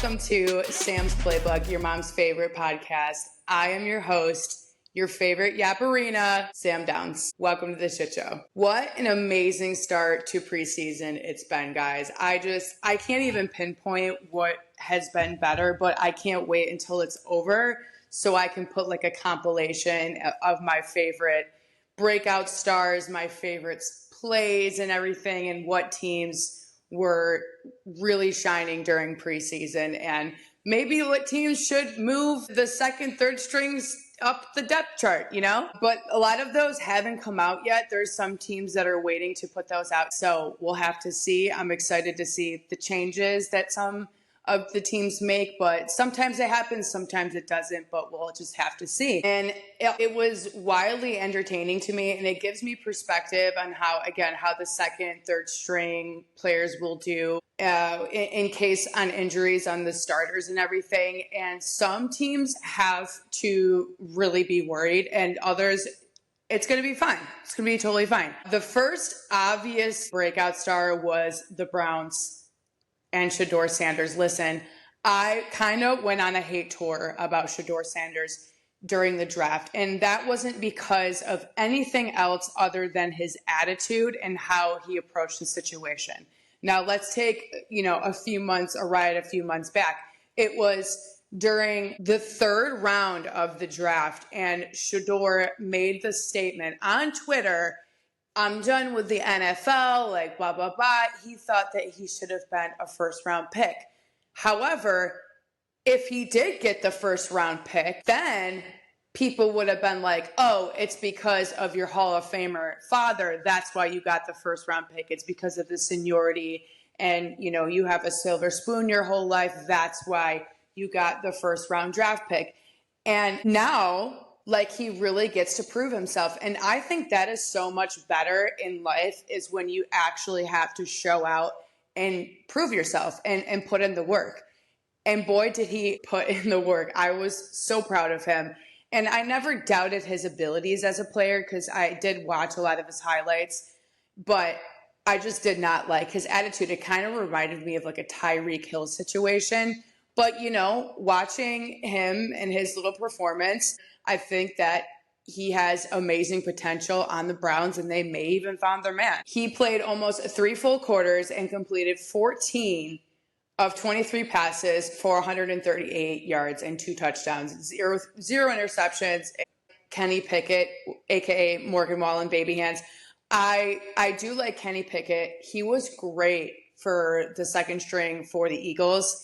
Welcome to Sam's Playbook, your mom's favorite podcast. I am your host, your favorite yapperina, Sam Downs. Welcome to the shit show. What an amazing start to preseason it's been, guys. I can't even pinpoint what has been better, but I can't wait until it's over so I can put like a compilation of my favorite breakout stars, my favorite plays and everything, and what teams were really shining during preseason, and maybe what teams should move the second, third strings up the depth chart, you know? But a lot of those haven't come out yet. There's some teams that are waiting to put those out. So we'll have to see. I'm excited to see the changes that some of the teams make, but sometimes it happens, sometimes it doesn't, but we'll just have to see. And it was wildly entertaining to me, and it gives me perspective on how the second, third string players will do in case on injuries on the starters and everything. And some teams have to really be worried, and others, it's going to be fine. It's going to be totally fine. The first obvious breakout star was the Browns and Shedeur Sanders. Listen, I kind of went on a hate tour about Shedeur Sanders during the draft, and that wasn't because of anything else other than his attitude and how he approached the situation. Now, let's take, a few months back. It was during the third round of the draft, and Shedeur made the statement on Twitter, "I'm done with the NFL, like blah, blah, blah." He thought that he should have been a first round pick. However, if he did get the first round pick, then people would have been like, "Oh, it's because of your Hall of Famer father. That's why you got the first round pick. It's because of the seniority. And, you have a silver spoon your whole life. That's why you got the first round draft pick." And now, he really gets to prove himself. And I think that is so much better in life, is when you actually have to show out and prove yourself and put in the work. And boy, did he put in the work. I was so proud of him. And I never doubted his abilities as a player, because I did watch a lot of his highlights, but I just did not like his attitude. It kind of reminded me of like a Tyreek Hill situation. But, watching him and his little performance, I think that he has amazing potential on the Browns, and they may even found their man. He played almost 3 full quarters and completed 14 of 23 passes for 138 yards and 2 touchdowns, zero interceptions. Kenny Pickett, aka Morgan Wallen baby hands. I do like Kenny Pickett. He was great for the second string for the Eagles.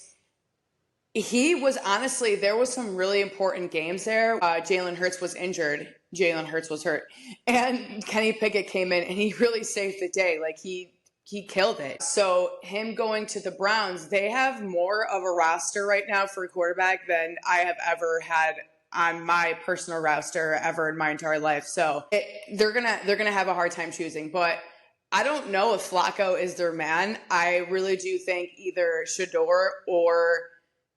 He was, honestly, there was some really important games there. Jalen Hurts was injured. Jalen Hurts was hurt. And Kenny Pickett came in and he really saved the day. He killed it. So him going to the Browns, they have more of a roster right now for a quarterback than I have ever had on my personal roster ever in my entire life. So they're gonna have a hard time choosing. But I don't know if Flacco is their man. I really do think either Shedeur or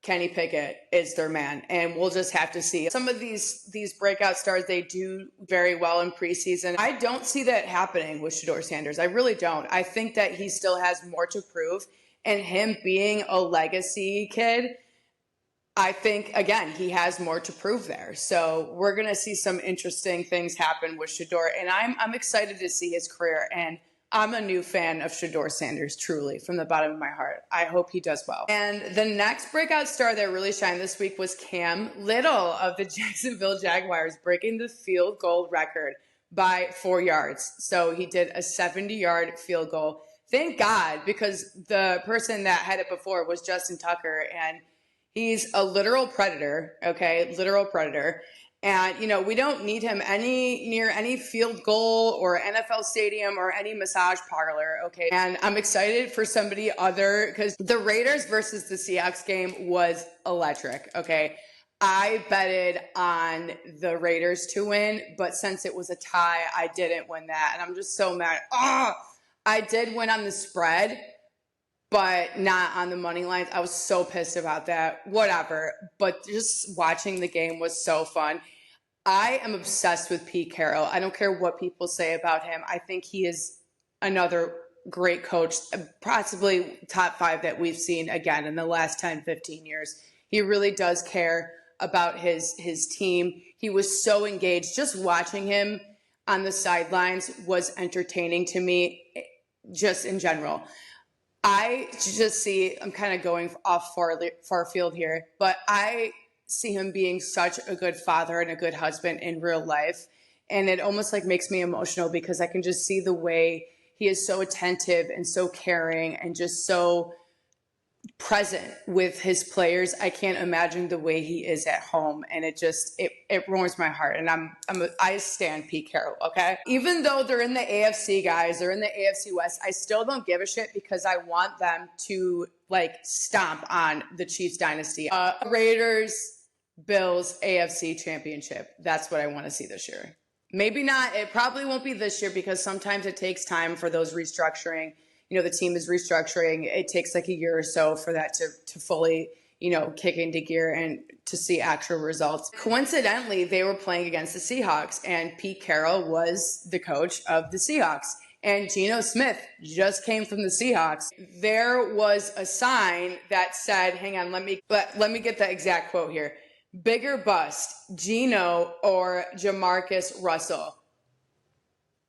Kenny Pickett is their man, and we'll just have to see. Some of these breakout stars, they do very well in preseason. I don't see that happening with Shedeur Sanders. I really don't. I think that he still has more to prove, and him being a legacy kid, I think, again, he has more to prove there. So we're going to see some interesting things happen with Shedeur, and I'm excited to see his career, and I'm a new fan of Shedeur Sanders, truly, from the bottom of my heart. I hope he does well. And the next breakout star that really shined this week was Cam Little of the Jacksonville Jaguars, breaking the field goal record by 4 yards. So he did a 70-yard field goal. Thank God, because the person that had it before was Justin Tucker, and he's a literal predator, okay? Literal predator. And, we don't need him near any field goal or NFL stadium or any massage parlor, okay? And I'm excited for somebody other, because the Raiders versus the Seahawks game was electric, okay? I betted on the Raiders to win, but since it was a tie, I didn't win that. And I'm just so mad. I did win on the spread, but not on the money lines. I was so pissed about that. Whatever. But just watching the game was so fun. I am obsessed with Pete Carroll. I don't care what people say about him. I think he is another great coach, possibly top 5 that we've seen again in the last 10, 15 years. He really does care about his team. He was so engaged. Just watching him on the sidelines was entertaining to me, just in general. I just see, I'm kind of going off far field here, but I see him being such a good father and a good husband in real life. And it almost like makes me emotional because I can just see the way he is so attentive and so caring and just so present with his players. I can't imagine the way he is at home, and it warms my heart. And I stand Pete Carroll. Okay, even though they're in the AFC, guys, they're in the AFC West, I still don't give a shit because I want them to like stomp on the Chiefs dynasty. Raiders, Bills, AFC Championship. That's what I want to see this year. Maybe not. It probably won't be this year because sometimes it takes time for those restructuring. The team is restructuring. It takes like a year or so for that to fully, kick into gear and to see actual results. Coincidentally, they were playing against the Seahawks, and Pete Carroll was the coach of the Seahawks. And Geno Smith just came from the Seahawks. There was a sign that said, hang on, let me get the exact quote here. Bigger bust, Geno or Jamarcus Russell.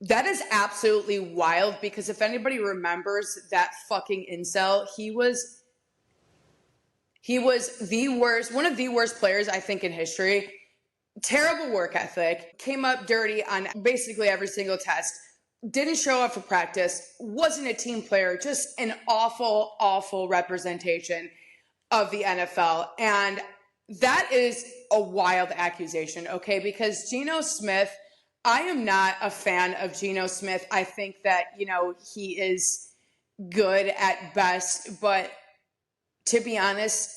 That is absolutely wild because if anybody remembers that fucking incel, he was the worst, one of the worst players I think in history. Terrible work ethic, came up dirty on basically every single test, didn't show up for practice, wasn't a team player, just an awful, awful representation of the NFL. And that is a wild accusation, okay? Because Geno Smith, I am not a fan of Geno Smith. I think that, he is good at best. But to be honest,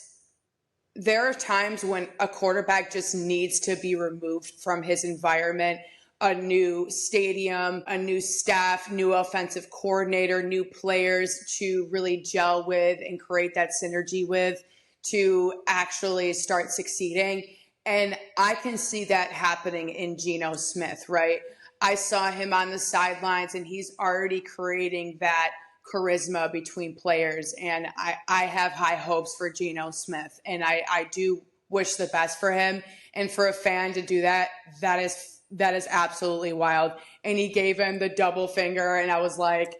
there are times when a quarterback just needs to be removed from his environment. A new stadium, a new staff, new offensive coordinator, new players to really gel with and create that synergy with to actually start succeeding. And I can see that happening in Geno Smith, right? I saw him on the sidelines and he's already creating that charisma between players. And I have high hopes for Geno Smith. And I do wish the best for him. And for a fan to do that, that is absolutely wild. And he gave him the double finger and I was like,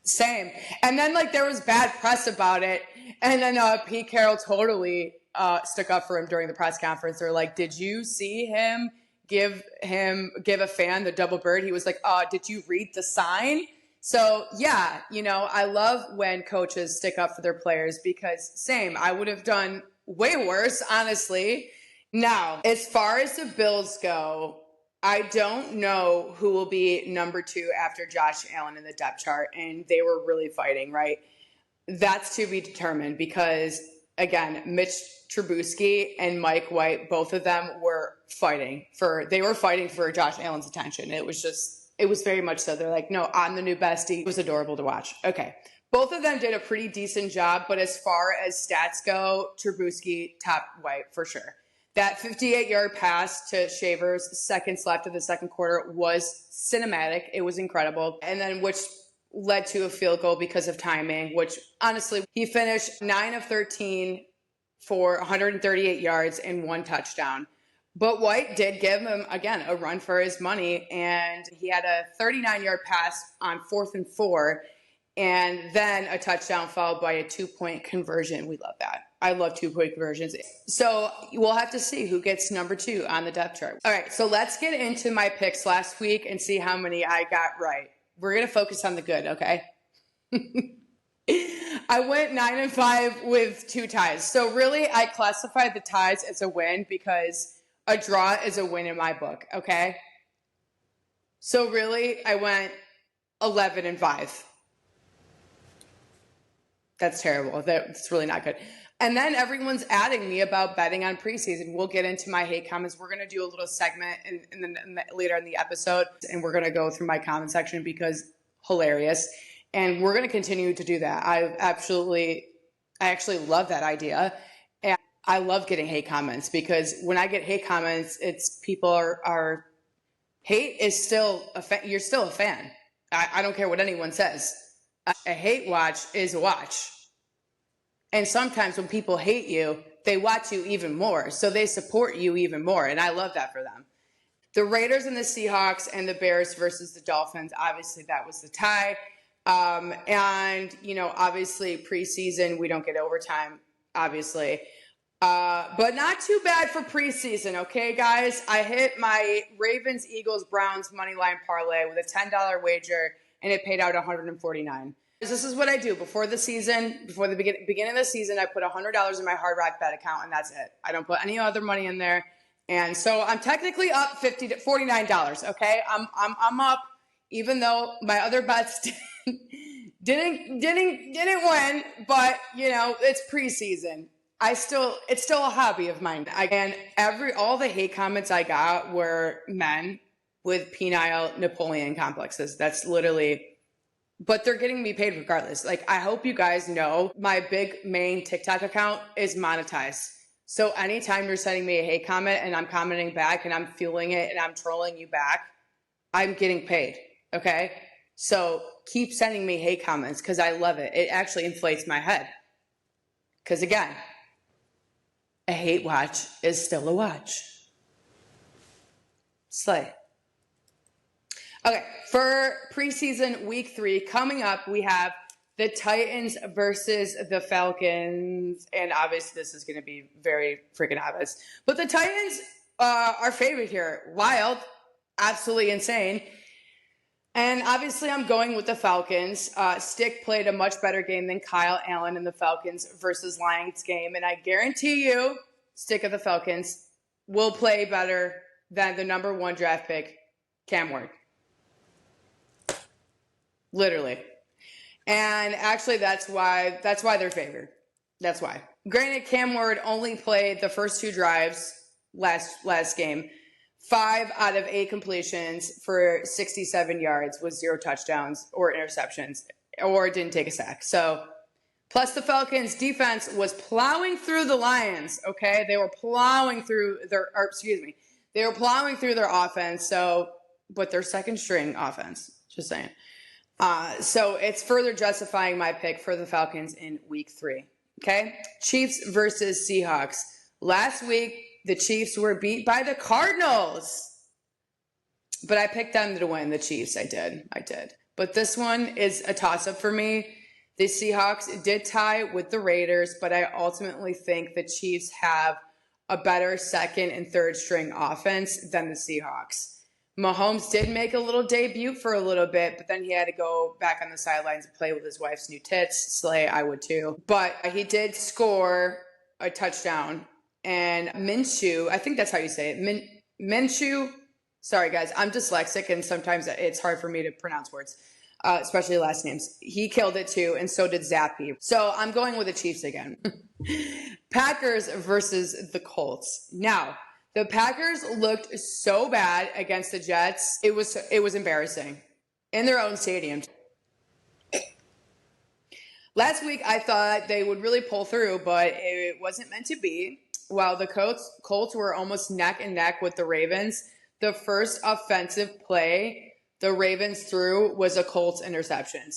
same. And then there was bad press about it. And then Pete Carroll totally stuck up for him during the press conference. They're like, did you see him give a fan the double bird? He was like, did you read the sign? So yeah, I love when coaches stick up for their players because same, I would have done way worse, honestly. Now, as far as the Bills go, I don't know who will be number 2 after Josh Allen in the depth chart. And they were really fighting, right? That's to be determined because, again, Mitch Trubisky and Mike White, both of them were fighting for Josh Allen's attention. It was very much so. They're like, no, I'm the new bestie. It was adorable to watch. Okay. Both of them did a pretty decent job, but as far as stats go, Trubisky, top White for sure. That 58-yard pass to Shavers, seconds left of the second quarter, was cinematic. It was incredible. And then which led to a field goal because of timing, which honestly, he finished 9 of 13 for 138 yards and 1 touchdown. But White did give him, again, a run for his money, and he had a 39-yard pass on 4th and 4, and then a touchdown followed by a 2-point conversion. We love that. I love 2-point conversions. So we'll have to see who gets number 2 on the depth chart. All right, so let's get into my picks last week and see how many I got right. We're going to focus on the good, okay? I went 9-5 with 2 ties. So really, I classified the ties as a win because a draw is a win in my book, okay? So really, I went 11-5. That's terrible. That's really not good. And then everyone's adding me about betting on preseason. We'll get into my hate comments. We're going to do a little segment later in the episode, and we're going to go through my comment section because hilarious. And we're going to continue to do that. I actually love that idea. And I love getting hate comments because when I get hate comments, it's people are hate is still you're still a fan. I don't care what anyone says. A hate watch is a watch. And sometimes when people hate you, they watch you even more. So they support you even more. And I love that for them. The Raiders and the Seahawks and the Bears versus the Dolphins. Obviously, that was the tie. And, you know, obviously preseason, we don't get overtime, obviously. But not too bad for preseason, okay, guys? I hit my Ravens, Eagles, Browns money line parlay with a $10 wager, and it paid out $149. This is what I do before the season, before the beginning of the season. I put $100 in my Hard Rock Bet account, and that's it. I don't put any other money in there, and so I'm technically up $49. Okay, I'm up, even though my other bets didn't win. But you know, it's preseason. It's still a hobby of mine. And all the hate comments I got were men with penile Napoleon complexes. That's literally. But they're getting me paid regardless. Like, I hope you guys know my big main TikTok account is monetized. So anytime you're sending me a hate comment and I'm commenting back and I'm feeling it and I'm trolling you back, I'm getting paid. Okay? So keep sending me hate comments because I love it. It actually inflates my head. Because again, a hate watch is still a watch. Slay. Okay, for preseason week 3, coming up, we have the Titans versus the Falcons. And obviously, this is going to be very freaking obvious. But the Titans are favored here. Wild, absolutely insane. And obviously, I'm going with the Falcons. Stick played a much better game than Kyle Allen in the Falcons versus Lions game. And I guarantee you, Stick of the Falcons will play better than the #1 draft pick, Cam Ward. Literally. And actually, that's why they're favored. That's why. Granted, Cam Ward only played the first 2 drives last game. 5 out of 8 completions for 67 yards with 0 touchdowns or interceptions, or didn't take a sack. So, plus the Falcons defense was plowing through the Lions, okay? They were plowing through their offense, but their second string offense, just saying. So it's further justifying my pick for the Falcons in week 3. Okay. Chiefs versus Seahawks. Last week, the Chiefs were beat by the Cardinals, but I picked them to win. The Chiefs. I did. But this one is a toss up for me. The Seahawks did tie with the Raiders, but I ultimately think the Chiefs have a better second and third string offense than the Seahawks. Mahomes did make a little debut for a little bit, but then he had to go back on the sidelines and play with his wife's new tits. Slay, I would too. But he did score a touchdown. And Minshew, I think that's how you say it. Minshew, sorry guys, I'm dyslexic and sometimes it's hard for me to pronounce words, especially last names. He killed it too, and so did Zappy. So I'm going with the Chiefs again. Packers versus the Colts. Now, the Packers looked so bad against the Jets. It was embarrassing in their own stadium. Last week, I thought they would really pull through, but it wasn't meant to be. While the Colts were almost neck and neck with the Ravens, the first offensive play the Ravens threw was a Colts interception,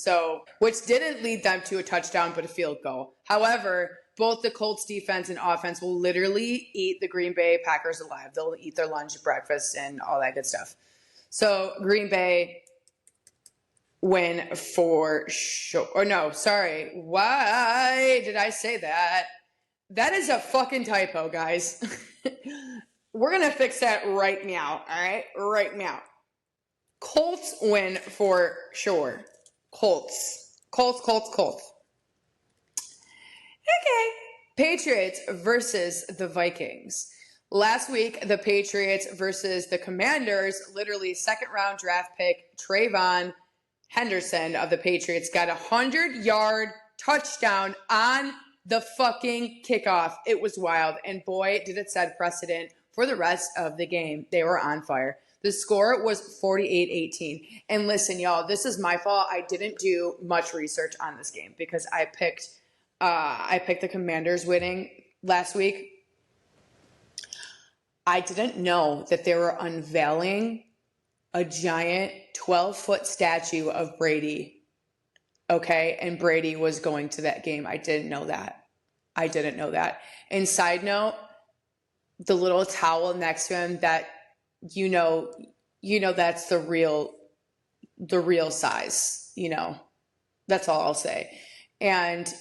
which didn't lead them to a touchdown, but a field goal. However, both the Colts defense and offense will literally eat the Green Bay Packers alive. They'll eat their lunch, breakfast, and all that good stuff. So Green Bay win for sure. Or no, sorry. Why did I say that? That is a fucking typo, guys. We're going to fix that right now. All right? Right now. Colts win for sure. Colts. Okay. Patriots versus the Vikings. Last week, the Patriots versus the Commanders, literally second-round draft pick Trayvon Henderson of the Patriots got a 100-yard touchdown on the fucking kickoff. It was wild. And boy, did it set precedent for the rest of the game. They were on fire. The score was 48-18. And listen, y'all, this is my fault. I didn't do much research on this game because I picked the Commanders winning last week. I didn't know that they were unveiling a giant 12-foot statue of Brady. Okay, and Brady was going to that game. I didn't know that. And side note, the little towel next to him that that's the real size, That's all I'll say. And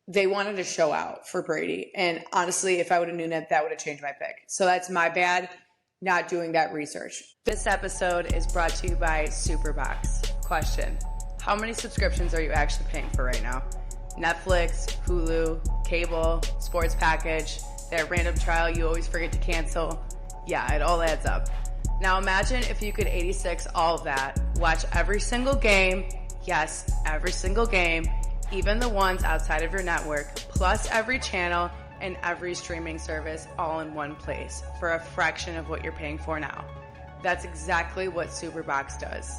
they wanted to show out for Brady. And honestly, if I would have known that would have changed my pick. So that's my bad, not doing that research. This episode is brought to you by Superbox. Question: how many subscriptions are you actually paying for right now? Netflix, Hulu, cable, sports package, that random trial you always forget to cancel. Yeah, it all adds up. Now imagine if you could 86 all of that, watch every single game, yes, every single game, even the ones outside of your network, plus every channel and every streaming service all in one place for a fraction of what you're paying for now. That's exactly what Superbox does.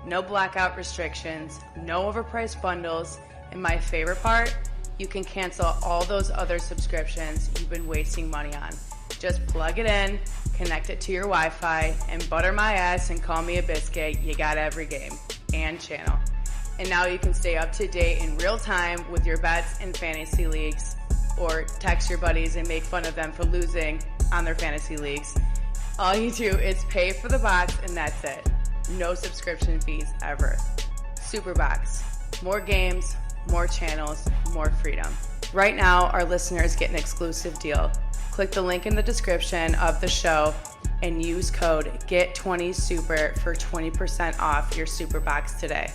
No blackout restrictions, no overpriced bundles, and my favorite part, you can cancel all those other subscriptions you've been wasting money on. Just plug it in, connect it to your Wi-Fi, and butter my ass and call me a biscuit. You got every game and channel. And now you can stay up to date in real time with your bets and fantasy leagues, or text your buddies and make fun of them for losing on their fantasy leagues. All you do is pay for the box and that's it. No subscription fees ever. Superbox. More games, more channels, more freedom. Right now, our listeners get an exclusive deal. Click the link in the description of the show and use code GET20SUPER for 20% off your Superbox today.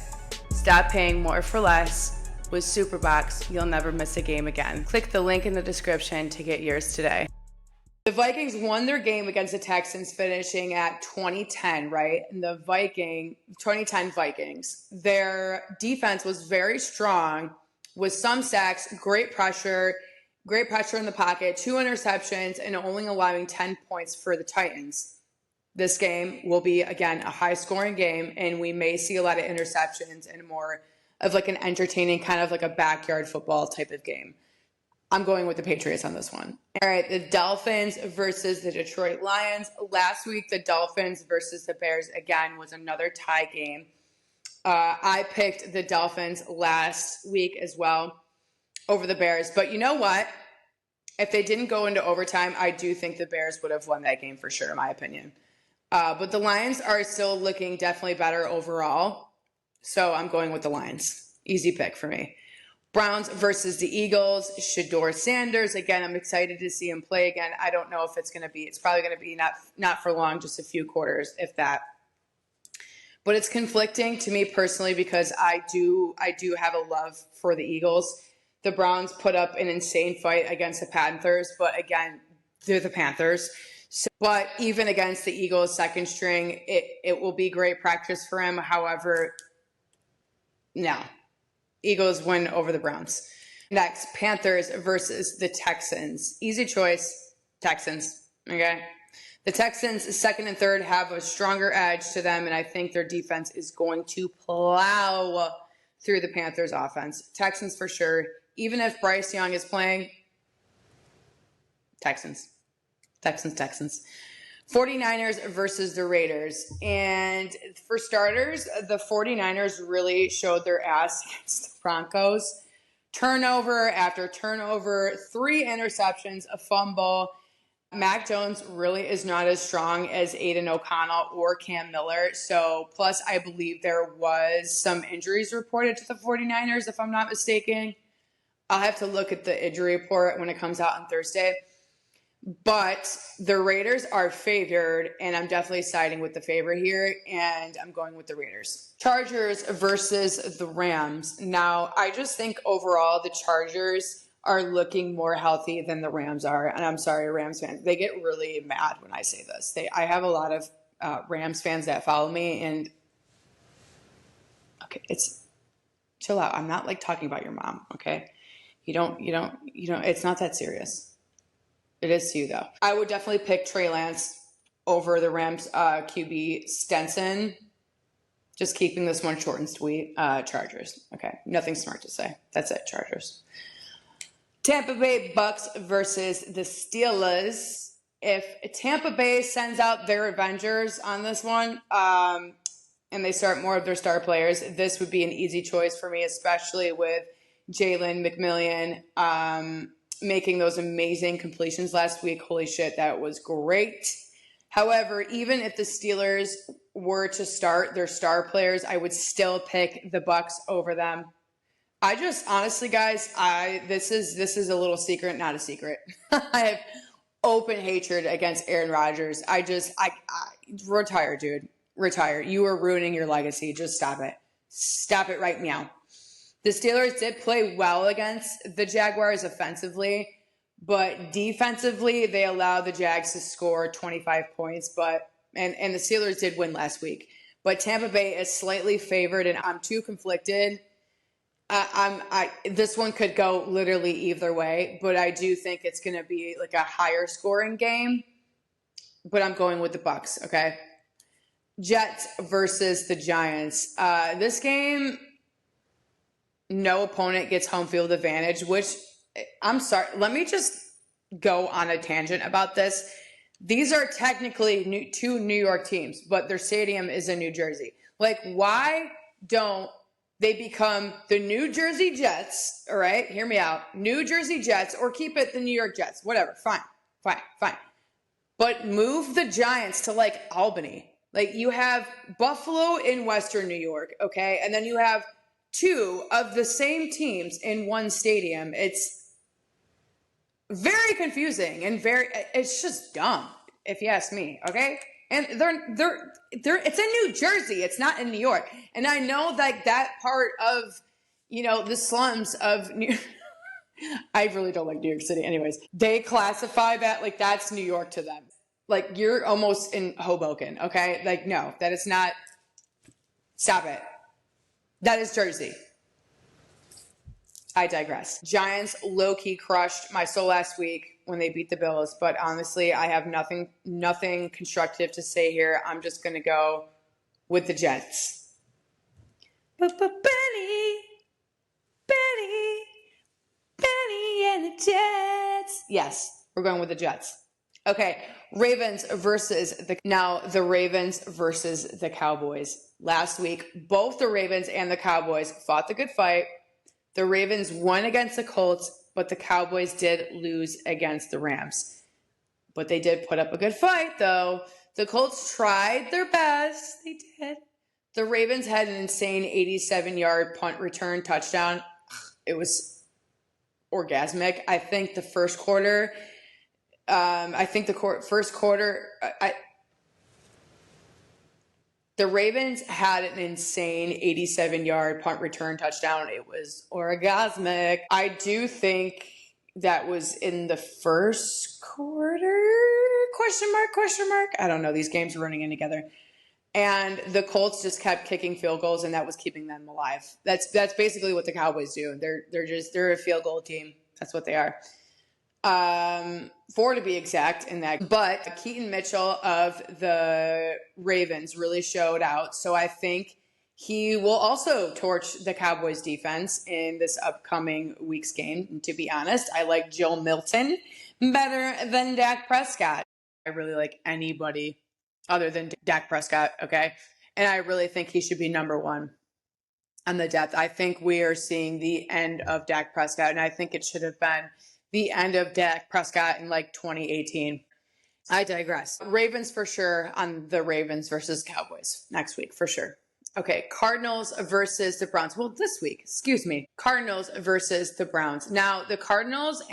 Stop paying more for less. With Superbox, you'll never miss a game again. Click the link in the description to get yours today. The Vikings won their game against the Texans, finishing at 20-10, right? And the 2010 Vikings, their defense was very strong with some sacks, great pressure in the pocket, 2 interceptions, and only allowing 10 points for the Titans. This game will be, again, a high-scoring game, and we may see a lot of interceptions and more of like an entertaining kind of like a backyard football type of game. I'm going with the Patriots on this one. All right, the Dolphins versus the Detroit Lions. Last week, the Dolphins versus the Bears, again, was another tie game. I picked the Dolphins last week as well over the Bears. But you know what? If they didn't go into overtime, I do think the Bears would have won that game for sure, in my opinion. But the Lions are still looking definitely better overall. So I'm going with the Lions. Easy pick for me. Browns versus the Eagles. Shedeur Sanders. Again, I'm excited to see him play again. I don't know if it's probably going to be not for long, just a few quarters, if that. But it's conflicting to me personally because I do have a love for the Eagles. The Browns put up an insane fight against the Panthers, but again, they're the Panthers. But even against the Eagles' second string, it will be great practice for him. However, no. Eagles win over the Browns. Next, Panthers versus the Texans. Easy choice, Texans. Okay? The Texans, second and third, have a stronger edge to them, and I think their defense is going to plow through the Panthers' offense. Texans for sure. Even if Bryce Young is playing, Texans. 49ers versus the Raiders. And for starters, the 49ers really showed their ass against the Broncos. Turnover after turnover, 3 interceptions, a fumble. Mac Jones really is not as strong as Aiden O'Connell or Cam Miller. So, plus I believe there was some injuries reported to the 49ers, if I'm not mistaken. I'll have to look at the injury report when it comes out on Thursday. But the Raiders are favored, and I'm definitely siding with the favorite here, and I'm going with the Raiders. Chargers versus the Rams. Now, I just think overall the Chargers are looking more healthy than the Rams are, and I'm sorry, Rams fans. They get really mad when I say this. I have a lot of Rams fans that follow me, and okay, chill out. I'm not like talking about your mom, okay? You don't, it's not that serious. It is to you, though. I would definitely pick Trey Lance over the Rams QB Stenson. Just keeping this one short and sweet. Chargers. Okay. Nothing smart to say. That's it. Chargers. Tampa Bay Bucks versus the Steelers. if Tampa Bay sends out their Avengers on this one, and they start more of their star players, this would be an easy choice for me, especially with Jalen McMillan making those amazing completions last week. Holy shit, that was great. However, even if the Steelers were to start their star players, I would still pick the Bucks over them. I just honestly, guys, this is a little secret, not a secret. I have open hatred against Aaron Rodgers. I retire, dude. Retire. You are ruining your legacy. Just stop it. Stop it right now. The Steelers did play well against the Jaguars offensively, but defensively they allowed the Jags to score 25 points. And the Steelers did win last week. But Tampa Bay is slightly favored, and I'm too conflicted. This one could go literally either way, but I do think it's going to be like a higher scoring game. But I'm going with the Bucks. Okay. Jets versus the Giants. This game, no opponent gets home field advantage, which I'm sorry. Let me just go on a tangent about this. These are technically two New York teams, but their stadium is in New Jersey. Like, why don't they become the New Jersey Jets? All right, hear me out. New Jersey Jets, or keep it the New York Jets. Whatever, fine. But move the Giants to like Albany. Like, you have Buffalo in Western New York, okay? And then you have two of the same teams in one stadium. It's very confusing and it's just dumb, if you ask me, okay? And it's in New Jersey. It's not in New York. And I know like that part of, the slums of New I really don't like New York City anyways. They classify that like that's New York to them. Like, you're almost in Hoboken, okay? Like, no, that is not. Stop it. That is Jersey. I digress. Giants low-key crushed my soul last week when they beat the Bills, but honestly, I have nothing constructive to say here. I'm just going to go with the Jets. Benny and the Jets. Yes, we're going with the Jets. Okay, the Ravens versus the Cowboys. Last week, both the Ravens and the Cowboys fought the good fight. The Ravens won against the Colts, but the Cowboys did lose against the Rams. But they did put up a good fight, though. The Colts tried their best. They did. The Ravens had an insane 87-yard punt return touchdown. It was orgasmic. I think the first quarter... the Ravens had an insane 87-yard punt return touchdown. It was orgasmic. I do think that was in the first quarter, question mark. I don't know. These games are running in together. And the Colts just kept kicking field goals, and that was keeping them alive. That's basically what the Cowboys do. They're a field goal team. That's what they are. 4 to be exact in that. But Keaton Mitchell of the Ravens really showed out. So I think he will also torch the Cowboys defense in this upcoming week's game. And to be honest, I like Joe Milton better than Dak Prescott. I really like anybody other than Dak Prescott, okay? And I really think he should be number one on the depth. I think we are seeing the end of Dak Prescott, and I think it should have been the end of Dak Prescott in like 2018. I digress. Ravens for sure on the Ravens versus Cowboys next week for sure. Okay, Cardinals versus the Browns. Well, this week, excuse me. Cardinals versus the Browns. Now, the Cardinals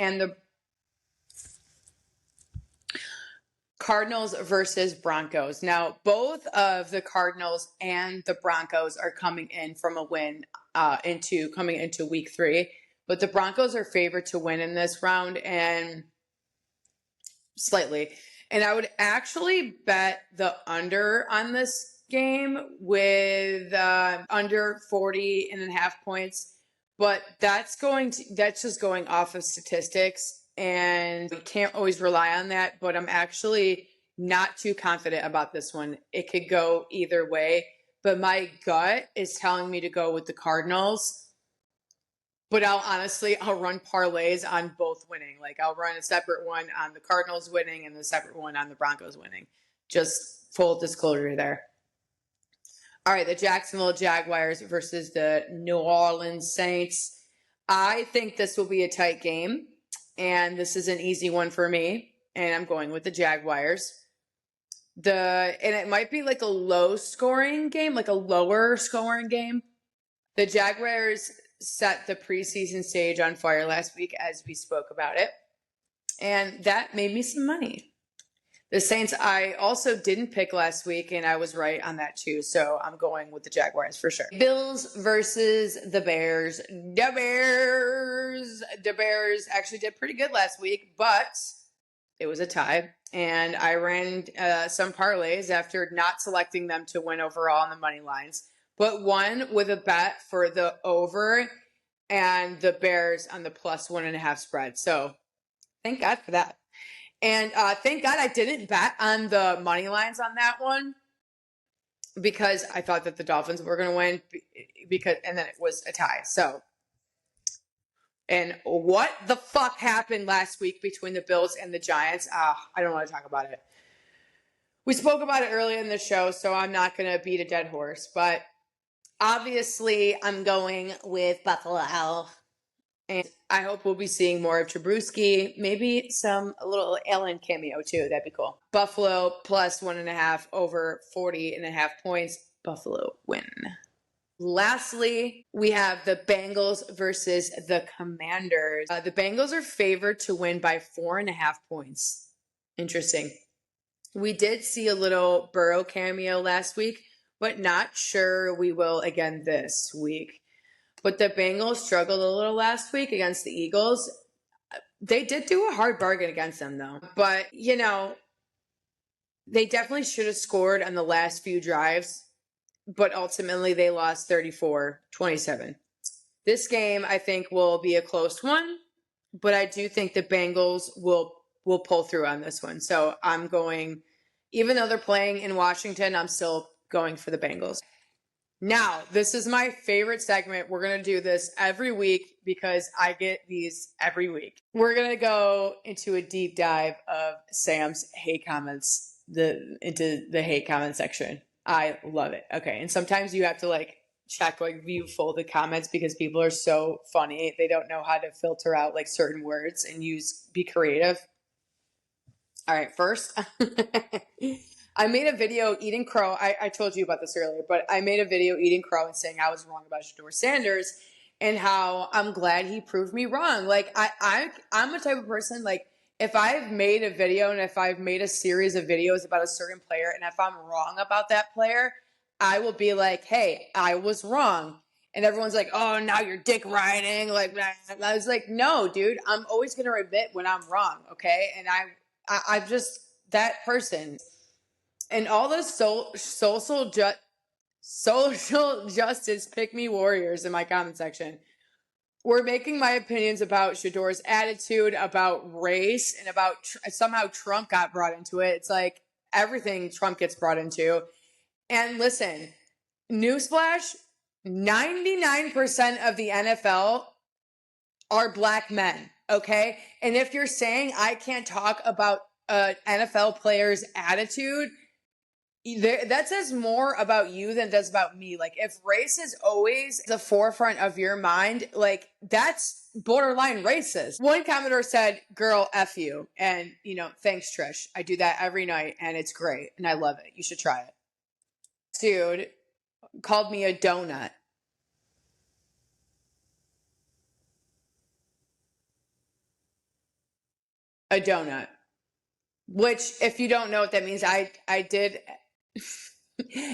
versus Broncos. Now, both of the Cardinals and the Broncos are coming in from a win coming into week 3. But the Broncos are favored to win in this round and slightly. And I would actually bet the under on this game with under 40.5 points. But that's just going off of statistics. And we can't always rely on that. But I'm actually not too confident about this one. It could go either way. But my gut is telling me to go with the Cardinals. But I'll run parlays on both winning. Like I'll run a separate one on the Cardinals winning and the separate one on the Broncos winning. Just full disclosure there. All right, the Jacksonville Jaguars versus the New Orleans Saints. I think this will be a tight game, and this is an easy one for me, and I'm going with the Jaguars. And it might be like a low scoring game, like a lower scoring game. The Jaguars set the preseason stage on fire last week as we spoke about it, and that made me some money. The Saints I also didn't pick last week, and I was right on that too, so I'm going with the Jaguars for sure. Bills versus the Bears. The Bears actually did pretty good last week, but it was a tie, and I ran some parlays after not selecting them to win overall on the money lines, but won with a bet for the over and the Bears on the +1.5 spread. So thank God for that. And thank God I didn't bet on the money lines on that one because I thought that the Dolphins were going to win and then it was a tie. So, and what the fuck happened last week between the Bills and the Giants? I don't want to talk about it. We spoke about it earlier in the show, so I'm not going to beat a dead horse. But obviously, I'm going with Buffalo. And I hope we'll be seeing more of Trubisky, maybe a little Allen cameo too. That'd be cool. Buffalo +1.5 over 40.5 points. Buffalo win. Lastly, we have the Bengals versus the Commanders. The Bengals are favored to win by 4.5 points. Interesting. We did see a little Burrow cameo last week, but not sure we will again this week. But the Bengals struggled a little last week against the Eagles. They did do a hard bargain against them, though. But, they definitely should have scored on the last few drives. But ultimately, they lost 34-27. This game, I think, will be a close one. But I do think the Bengals will pull through on this one. So I'm going, even though they're playing in Washington, I'm still going for the Bengals. Now, this is my favorite segment. We're going to do this every week because I get these every week. We're going to go into a deep dive of Sam's hate comments, into the hate comment section. I love it. Okay. And sometimes you have to check, view folded comments because people are so funny. They don't know how to filter out certain words and be creative. All right. First, I made a video eating crow. I told you about this earlier, but I made a video eating crow and saying I was wrong about Shedeur Sanders and how I'm glad he proved me wrong. I'm the type of person, if I've made a video and if I've made a series of videos about a certain player and if I'm wrong about that player, I will be like, hey, I was wrong. And everyone's like, oh, now you're dick riding. And I was like, no, dude, I'm always going to admit when I'm wrong, okay? And I'm just that person. And all the social justice pick me warriors in my comment section were making my opinions about Shedeur's attitude, about race, and about somehow Trump got brought into it. It's like everything Trump gets brought into. And listen, newsflash, 99% of the NFL are black men, okay? And if you're saying I can't talk about an NFL player's attitude, that says more about you than it does about me. If race is always the forefront of your mind, that's borderline racist. One commenter said, girl, F you. And, thanks, Trish. I do that every night, and it's great, and I love it. You should try it. Dude called me a donut. A donut. Which, if you don't know what that means, I did...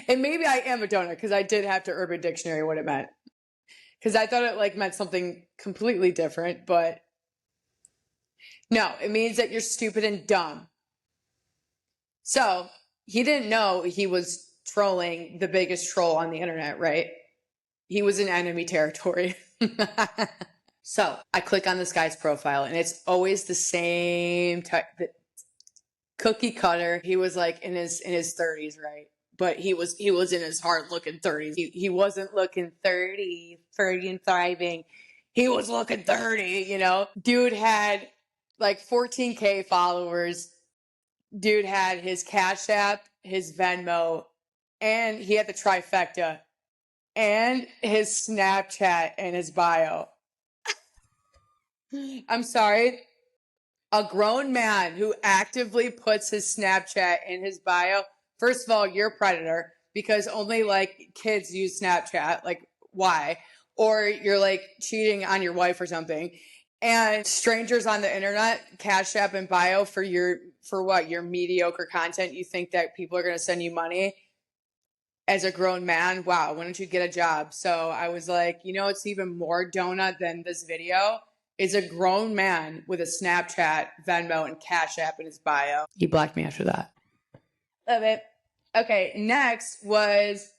and maybe I am a donut because I did have to Urban Dictionary what it meant. Because I thought it meant something completely different, but no, it means that you're stupid and dumb. So he didn't know he was trolling the biggest troll on the internet, right? He was in enemy territory. So I click on this guy's profile and it's always the same type. Cookie cutter. He was in his 30s, right? But he was in his hard looking 30s. He wasn't looking 30 and thriving. He was looking 30, you know. Dude had like 14K followers. Dude had his Cash App, his Venmo, and he had the trifecta, and his Snapchat in his bio. I'm sorry. A grown man who actively puts his Snapchat in his bio. First of all, you're a predator because only like kids use Snapchat. Like, why? Or you're like cheating on your wife or something. And strangers on the internet, Cash App and bio for what? Your mediocre content. You think that people are going to send you money as a grown man? Wow, why don't you get a job? So I was like, you know, it's even more donut than this video is a grown man with a Snapchat, Venmo, and Cash App in his bio. He blocked me after that. Love it. Okay, next was,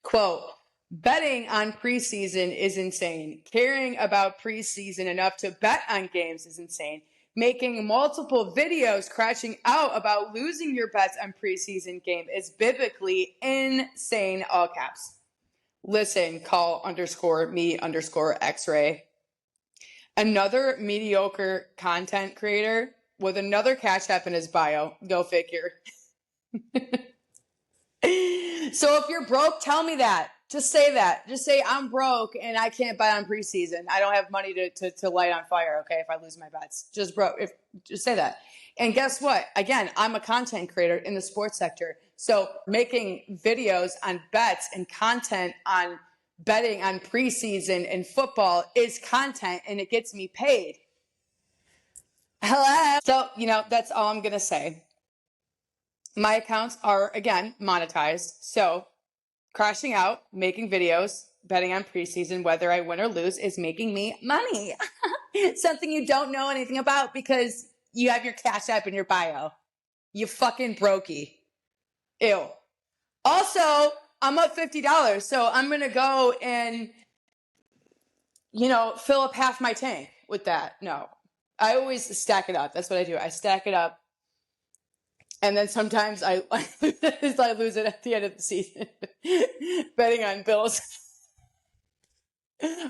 quote, betting on preseason is insane. Caring about preseason enough to bet on games is insane. Making multiple videos crashing out about losing your bets on preseason game is biblically insane, all caps. Listen, call _me _x-ray. Another mediocre content creator with another Cash App in his bio. Go figure. So if you're broke, tell me that. Just say that. Just say I'm broke and I can't bet on preseason. I don't have money to light on fire, okay, if I lose my bets. Just broke. Just say that. And guess what? Again, I'm a content creator in the sports sector. So making videos on bets and content on betting on preseason and football is content and it gets me paid. Hello. So, you know, that's all I'm going to say. My accounts are, again, monetized. So crashing out, making videos, betting on preseason, whether I win or lose, is making me money. Something you don't know anything about because you have your Cash App in your bio. You fucking brokey. Ew. Also, I'm up $50, so I'm going to go and, you know, fill up half my tank with that. No. I always stack it up. That's what I do. I stack it up. And then sometimes I lose it at the end of the season, betting on Bills.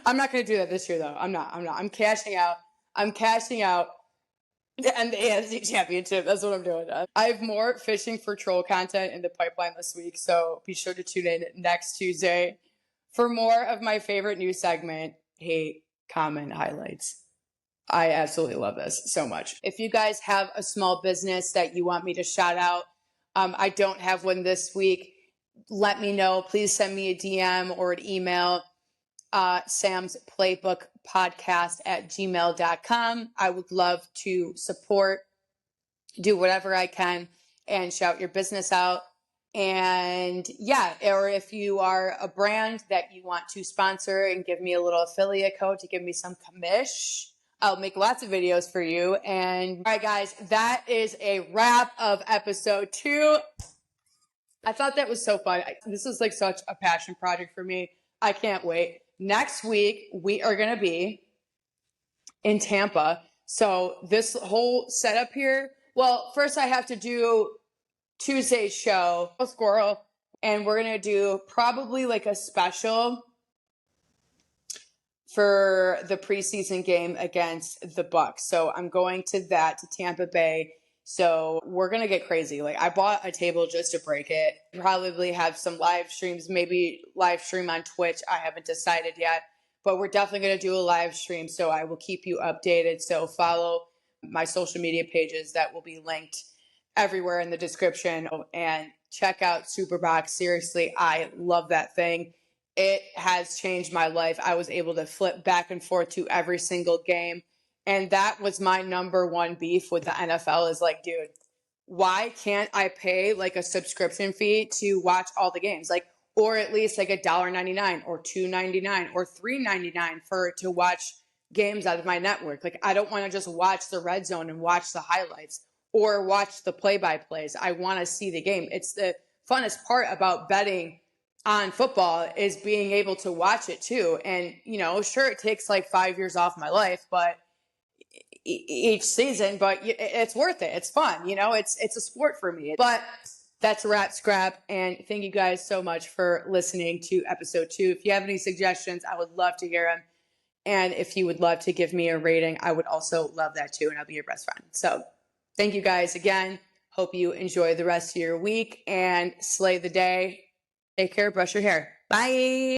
I'm not going to do that this year, though. I'm not. I'm cashing out. And the AFC Championship. That's what I'm doing. I have more fishing for troll content in the pipeline this week, so be sure to tune in next Tuesday for more of my favorite news segment, Hate Comment Highlights. I absolutely love this so much. If you guys have a small business that you want me to shout out, I don't have one this week. Let me know. Please send me a DM or an email. Sam's Playbook podcast at gmail.com. I would love to support, do whatever I can, and shout your business out. And yeah, or if you are a brand that you want to sponsor and give me a little affiliate code to give me some commish, I'll make lots of videos for you. And all right, guys, that is a wrap of episode 2. I thought that was so fun. This is like such a passion project for me. I can't wait. Next week, we are going to be in Tampa. So this whole setup here, well, first I have to do Tuesday's show, Squirrel, and we're going to do probably like a special for the preseason game against the Bucks. So I'm going to Tampa Bay. So we're going to get crazy. Like I bought a table just to break it. Probably have some live streams, maybe live stream on Twitch. I haven't decided yet, but we're definitely going to do a live stream. So I will keep you updated. So follow my social media pages that will be linked everywhere in the description, and check out Superbox. Seriously, I love that thing. It has changed my life. I was able to flip back and forth to every single game. And that was my number one beef with the NFL is like, dude, why can't I pay like a subscription fee to watch all the games? Like, or at least like $1.99 or $2.99 or $3.99 to watch games out of my network. Like, I don't want to just watch the red zone and watch the highlights or watch the play-by-plays. I want to see the game. It's the funnest part about betting on football is being able to watch it too. And, you know, sure, it takes like 5 years off my life, but each season, but it's worth it. It's fun. You know, it's a sport for me, but that's a wrap scrap. And thank you guys so much for listening to episode 2. If you have any suggestions, I would love to hear them. And if you would love to give me a rating, I would also love that too, and I'll be your best friend. So thank you guys again. Hope you enjoy the rest of your week and slay the day. Take care. Brush your hair. Bye.